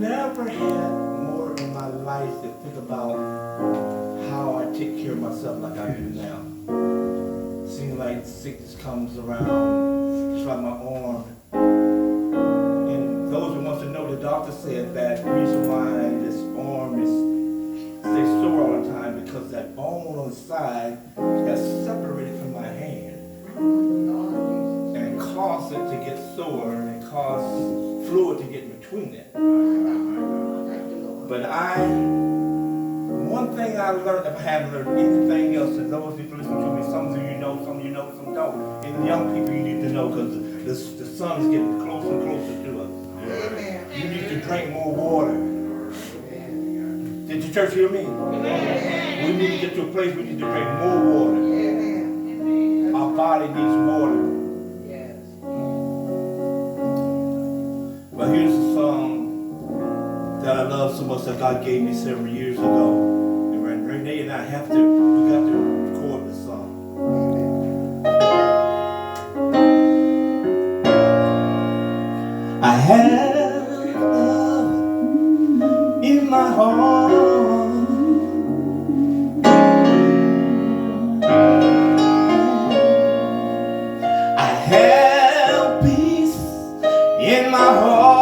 never had more in my life to think about how I take care of myself like I do now. Seems like sickness comes around, just like my arm. And those who want to know, the doctor said that the reason why this arm stays sore all the time because that bone on the side has separated from my hand. And it caused it to get sore and it caused fluid to get in between it. But one thing I learned, if I haven't learned anything else, and those people listen to me, some of you know, some don't. And young people, you need to know because the sun is getting closer and closer to us. Amen. You need to drink more water. Did the church hear me? Amen. We need to get to a place where we need to drink more water. Amen. Our body needs water. Yes. But here's a song that I love so much that God gave me several years ago. And Renee and I we got to record this song. I have love in my heart. I have peace in my heart.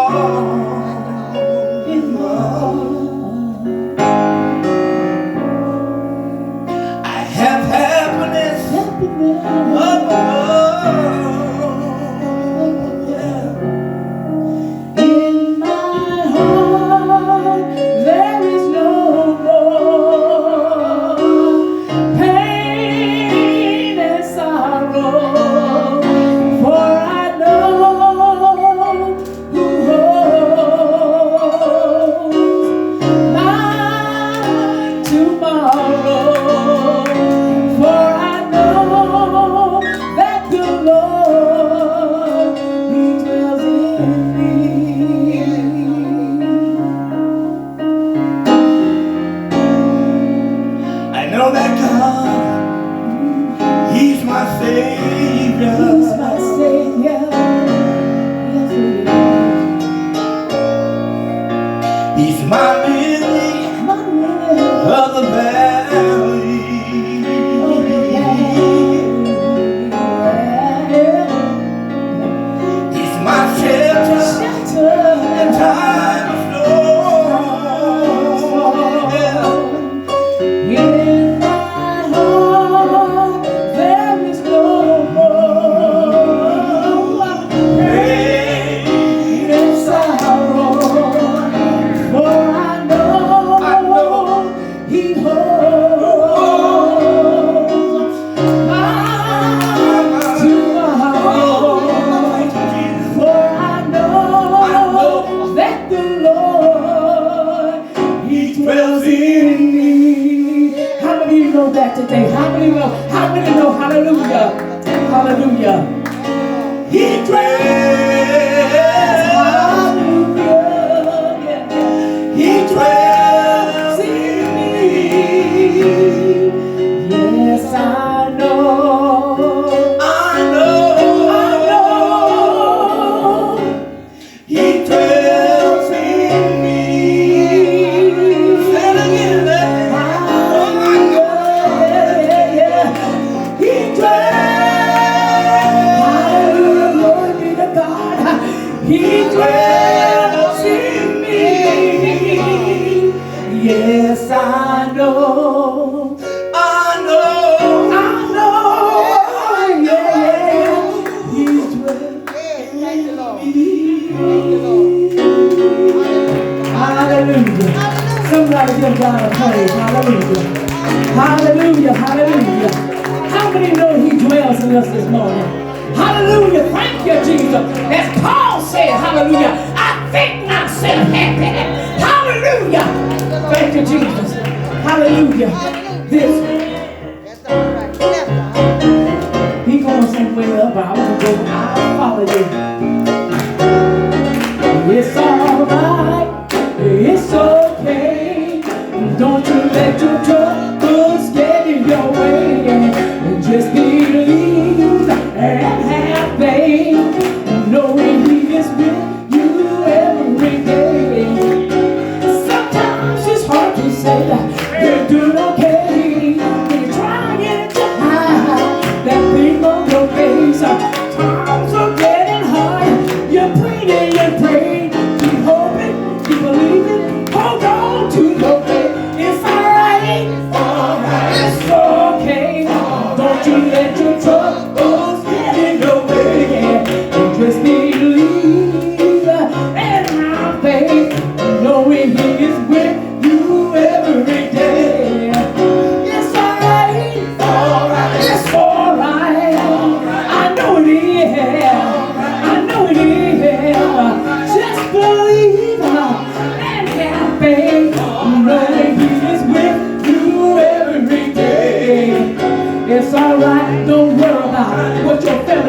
Knowing he is with you every day.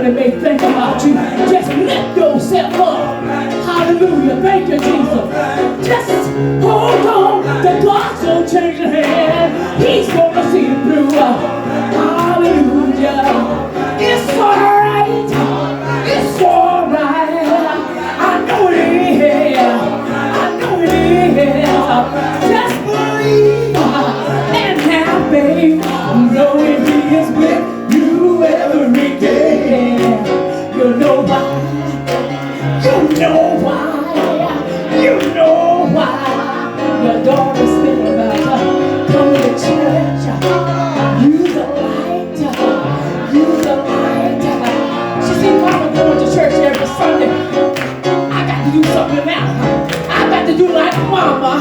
somebody may think about you. Just lift yourself up. Hallelujah. Thank you, Jesus. Just hold on. The God's gonna change your hand. He's gonna see you through. Hallelujah. It's alright. It's alright. I know it is. I know it is. Just believe and have faith, knowing He is with you every day. You know why? You know why? You know why? Your daughter's thinking about coming to church. Use the light. Use the light. She said, Mama going to church every Sunday. I got to do something now. I got to do like Mama.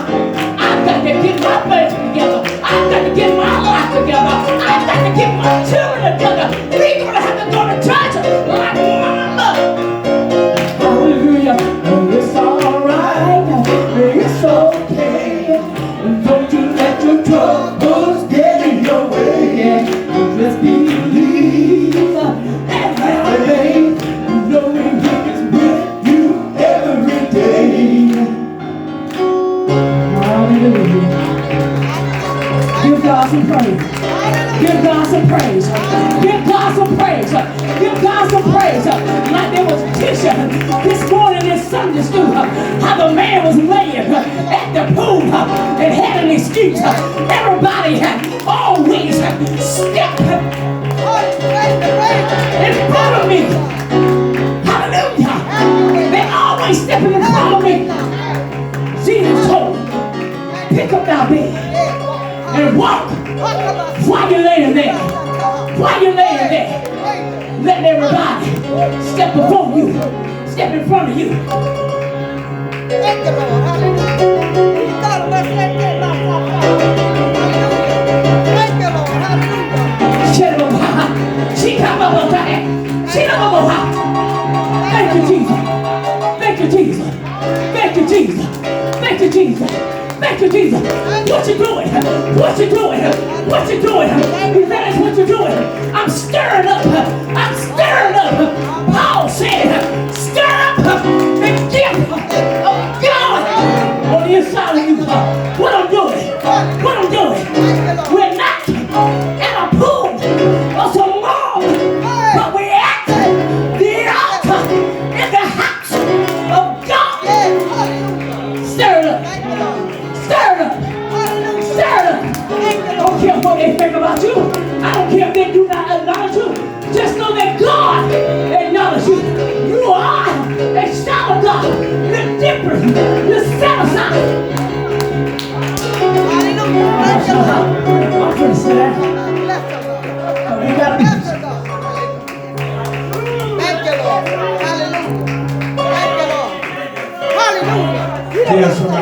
I got to get my faith together. I got to get my life together. I got to get my children together. We're going to have to go to church like Mama. Hallelujah. It's alright. It's okay. Don't you let your troubles get in your way. Just believe and have faith, knowing He is with you every day. Hallelujah. Give God some praise. Give God some praise. Give God some praise. Give God some praise. Like there was a teacher this morning in Sunday school, how the man was laying at the pool and had an excuse. Everybody always stepped in front of me. Hallelujah. They always stepping in front of me. Jesus told me, pick up thy bed and walk. While you're laying there, while you're laying there, let everybody step before you, step in front of you. Thank you, Lord. Hallelujah. Thank you, Lord. Hallelujah. Thank you, Jesus. Thank you, Jesus. Thank you, Jesus. Thank you, Jesus. Thank you, Jesus. What you doing? What you doing? What you doing? That is what you're doing. I'm stirring up. I'm stirring up. Paul said, stir up the gift of God on the inside of you. What I'm doing? What I'm doing? We're not at a pool or some mall, but we're at the altar in the house of God. Stir it up. Stir it up. Stir it up. I don't care what they think about you. I don't care if they do not acknowledge you. Just know that God acknowledges you. You are a child of God. You're different. You're set aside. I'm going to sit down. You got to be. Thank you, Lord. Hallelujah. Thank you, Lord. Hallelujah. Tell somebody.